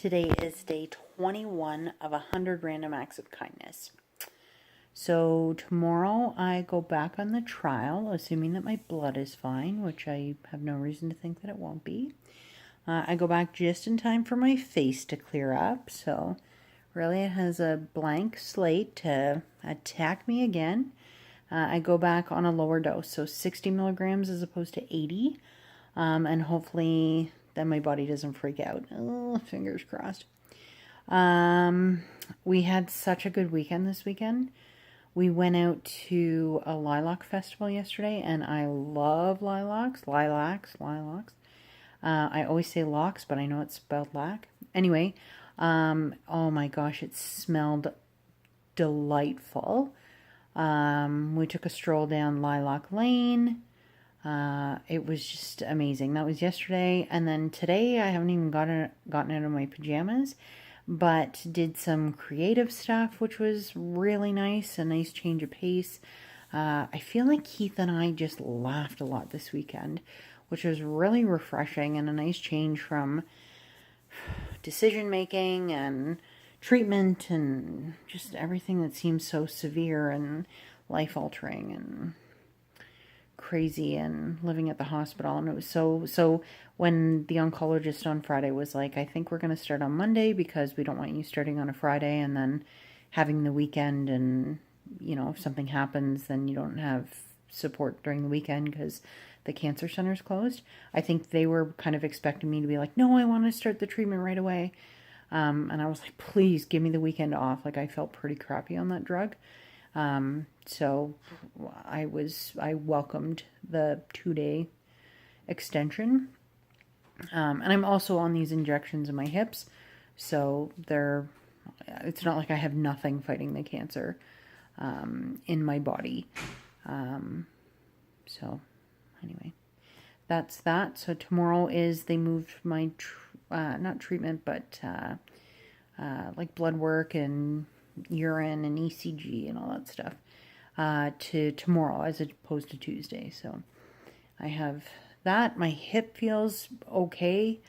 Today is day 21 of 100 random acts of kindness. So tomorrow I go back on the trial, assuming that my blood is fine, which I have no reason to think that it won't be. I go back just in time for my face to clear up, so really it has a blank slate to attack me again. I go back on a lower dose, so 60 milligrams as opposed to 80, and hopefully then my body doesn't freak out. Oh, fingers crossed. We had such a good weekend this weekend. We went out to a lilac festival yesterday, and I love lilacs. I always say locks, but I know it's spelled lac. Anyway, oh my gosh, it smelled delightful. We took a stroll down Lilac Lane. It was just amazing. That was yesterday, and then today I haven't even gotten out of my pajamas, but did some creative stuff, which was really nice, a nice change of pace. I feel like Keith and I just laughed a lot this weekend, which was really refreshing and a nice change from decision making and treatment and just everything that seems so severe and life altering and crazy and living at the hospital. And it was so when the oncologist on Friday was like, I think we're going to start on Monday because we don't want you starting on a Friday and then having the weekend, and if something happens then you don't have support during the weekend because the cancer center's closed. I think they were kind of expecting me to be like, no, I want to start the treatment right away. And I was like, please give me the weekend off. Like, I felt pretty crappy on that drug. So I welcomed the 2-day extension. And I'm also on these injections in my hips. So it's not like I have nothing fighting the cancer, in my body. So anyway, that's that. So tomorrow they moved my, not treatment, but, like blood work and urine and ECG and all that stuff, to tomorrow as opposed to Tuesday. So I have that. My hip feels okay.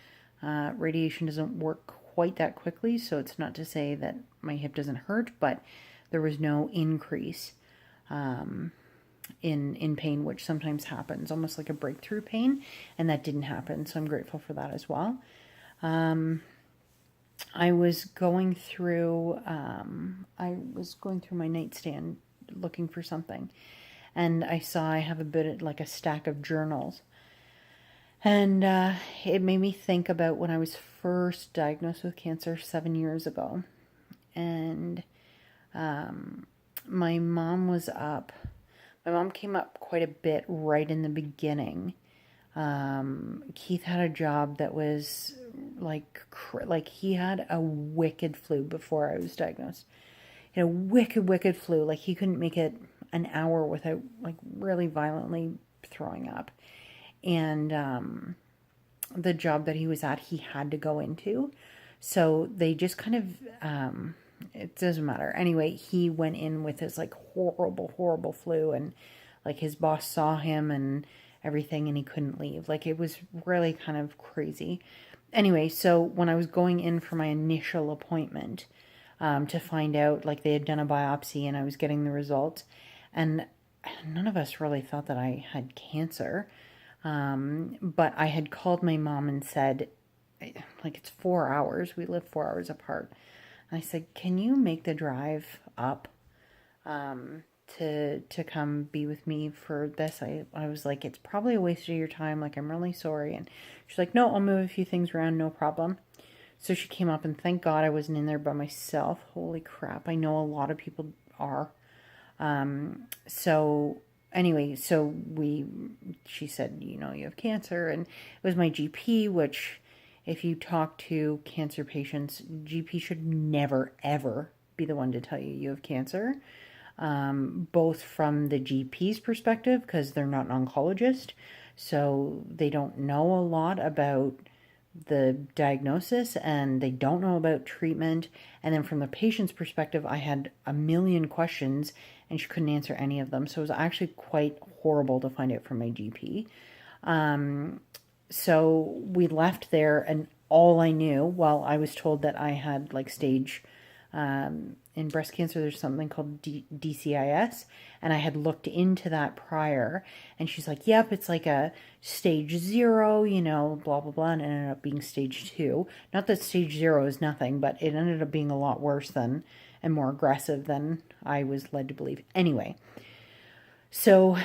Radiation doesn't work quite that quickly, so it's not to say that my hip doesn't hurt, but there was no increase in pain, which sometimes happens, almost like a breakthrough pain, and that didn't happen, so I'm grateful for that as well. I was going through my nightstand looking for something, and I saw I have like a stack of journals, and it made me think about when I was first diagnosed with cancer 7 years ago, and my mom was up. My mom came up quite a bit right in the beginning. Keith had a job that was like he had a wicked flu before I was diagnosed. He had a wicked flu. Like, he couldn't make it an hour without like really violently throwing up. And the job that he was at, he had to go into. So they just kind of, it doesn't matter. Anyway, he went in with his like horrible flu, and like his boss saw him and everything, and he couldn't leave. Like, it was really kind of crazy. Anyway, so when I was going in for my initial appointment, to find out, like, they had done a biopsy and I was getting the results, and none of us really thought that I had cancer. But I had called my mom and said, like, it's 4 hours. We live 4 hours apart. And I said, can you make the drive up, to come be with me for this? I was like, it's probably a waste of your time. Like, I'm really sorry. And she's like, no, I'll move a few things around. No problem. So she came up, and thank God I wasn't in there by myself. Holy crap. I know a lot of people are. So anyway, she said, you have cancer, and it was my GP, which, if you talk to cancer patients, GP should never, ever be the one to tell you have cancer. Both from the GP's perspective, because they're not an oncologist, so they don't know a lot about the diagnosis, and they don't know about treatment. And then from the patient's perspective, I had a million questions and she couldn't answer any of them. So it was actually quite horrible to find out from my GP. So we left there, and all I knew. Well, I was told that I had like stage, in breast cancer, there's something called DCIS, and I had looked into that prior, and she's like, yep, it's like a stage 0, you know, blah, blah, blah, and it ended up being stage 2. Not that stage 0 is nothing, but it ended up being a lot worse than, and more aggressive than I was led to believe. Anyway, so,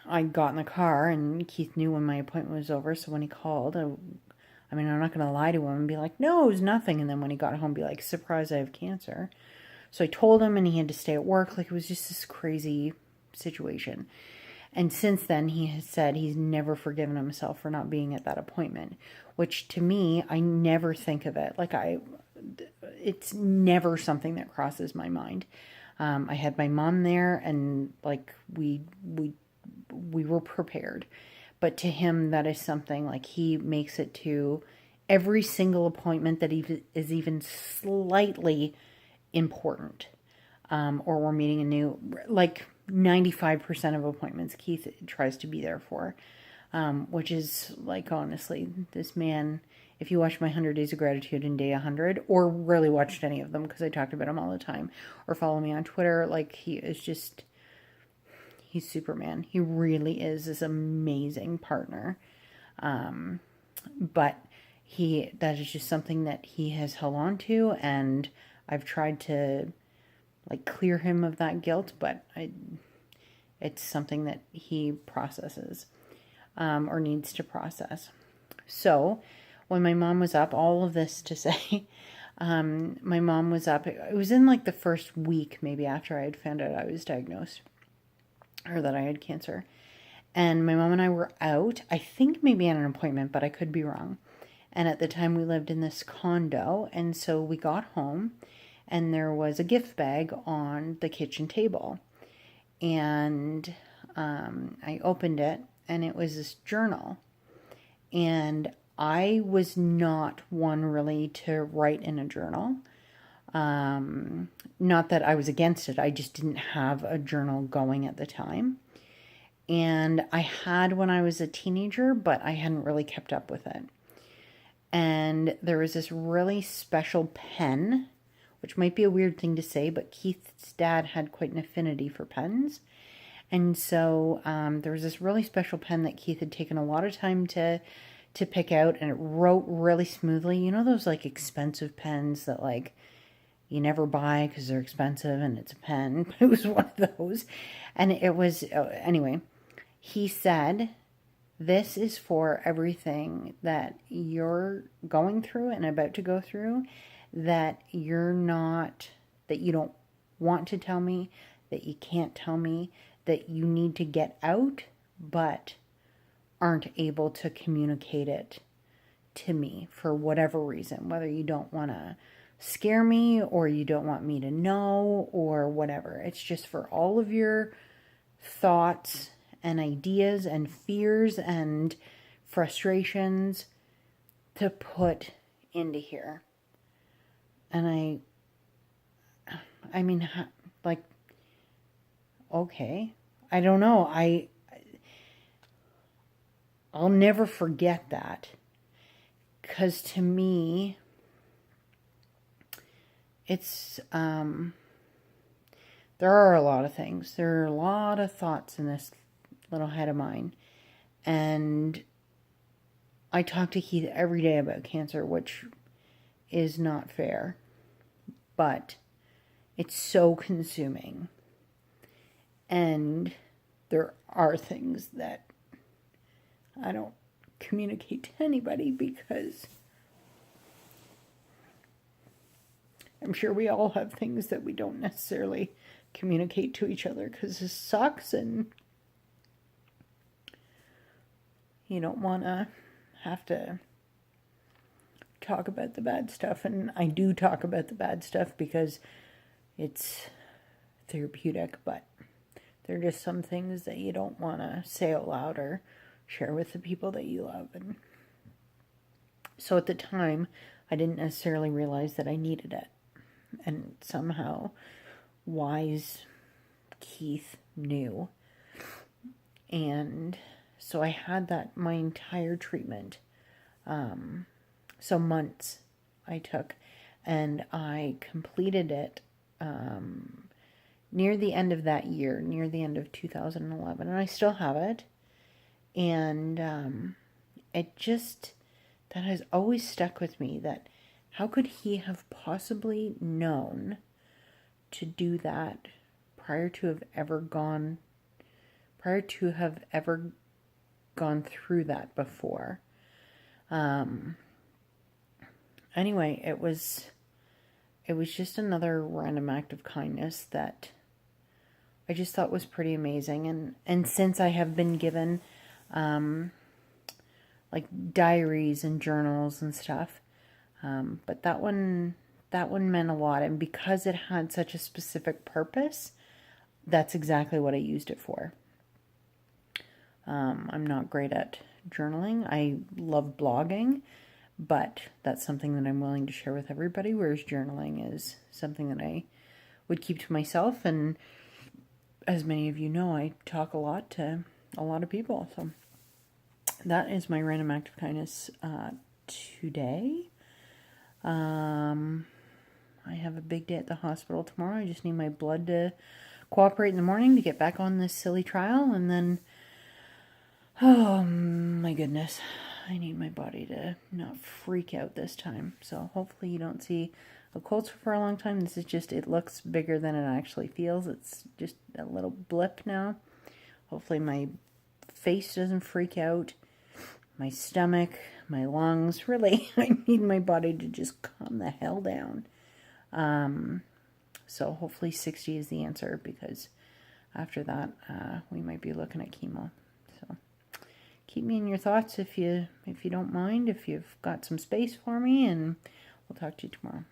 I got in the car, and Keith knew when my appointment was over, so when he called, I mean, I'm not going to lie to him and be like, no, it was nothing. And then when he got home, be like, surprise, I have cancer. So I told him, and he had to stay at work. Like, it was just this crazy situation. And since then, he has said he's never forgiven himself for not being at that appointment, which to me, I never think of it. Like, it's never something that crosses my mind. I had my mom there, and like, we were prepared. But to him, that is something like he makes it to every single appointment that is even slightly important. Or we're meeting a new, like 95% of appointments Keith tries to be there for. Which is like, honestly, this man, if you watch my 100 Days of Gratitude in day 100, or really watched any of them because I talked about him all the time, or follow me on Twitter, like he is just... He's Superman. He really is this amazing partner. But that is just something that he has held on to, and I've tried to like clear him of that guilt, but it's something that he processes, or needs to process. So when my mom was up, all of this to say, my mom was up, it was in like the first week, maybe after I had found out I was diagnosed, or that I had cancer. And my mom and I were out, I think maybe at an appointment, but I could be wrong. And at the time we lived in this condo, and so we got home, and there was a gift bag on the kitchen table. And I opened it, and it was this journal. And I was not one really to write in a journal. Not that I was against it, I just didn't have a journal going at the time. And I had when I was a teenager, but I hadn't really kept up with it. And there was this really special pen, which might be a weird thing to say, but Keith's dad had quite an affinity for pens. And so there was this really special pen that Keith had taken a lot of time to pick out, and it wrote really smoothly. You know those like expensive pens that like you never buy because they're expensive and it's a pen? It was one of those. And it was, anyway, he said, this is for everything that you're going through and about to go through, that that you don't want to tell me, that you can't tell me, that you need to get out, but aren't able to communicate it to me for whatever reason, whether you don't want to scare me or you don't want me to know or whatever. It's just for all of your thoughts and ideas and fears and frustrations to put into here. And I mean, like, okay, I don't know. I'll never forget that, because to me, it's, there are a lot of things. There are a lot of thoughts in this little head of mine. And I talk to Keith every day about cancer, which is not fair. But it's so consuming. And there are things that I don't communicate to anybody because I'm sure we all have things that we don't necessarily communicate to each other because this sucks and you don't want to have to talk about the bad stuff. And I do talk about the bad stuff because it's therapeutic, but there are just some things that you don't want to say out loud or share with the people that you love. And so at the time, I didn't necessarily realize that I needed it. And somehow, wise Keith knew. And so I had that my entire treatment. So months I took, and I completed it near the end of that year, near the end of 2011, and I still have it. And it just, that has always stuck with me, that how could he have possibly known to do that prior to have ever gone through that before. Anyway, it was just another random act of kindness that I just thought was pretty amazing. And since I have been given like diaries and journals and stuff, but that one meant a lot, and because it had such a specific purpose, that's exactly what I used it for. I'm not great at journaling. I love blogging, but that's something that I'm willing to share with everybody, whereas journaling is something that I would keep to myself. And as many of you know, I talk a lot to a lot of people. So that is my random act of kindness today. I have a big day at the hospital tomorrow. I just need my blood to cooperate in the morning to get back on this silly trial. And then, oh my goodness, I need my body to not freak out this time. So hopefully you don't see a cold for a long time. This is just, it looks bigger than it actually feels. It's just a little blip now. Hopefully my face doesn't freak out. My stomach, my lungs, really, I need my body to just calm the hell down. So hopefully 60 is the answer, because after that, we might be looking at chemo. So keep me in your thoughts if you don't mind, if you've got some space for me, and we'll talk to you tomorrow.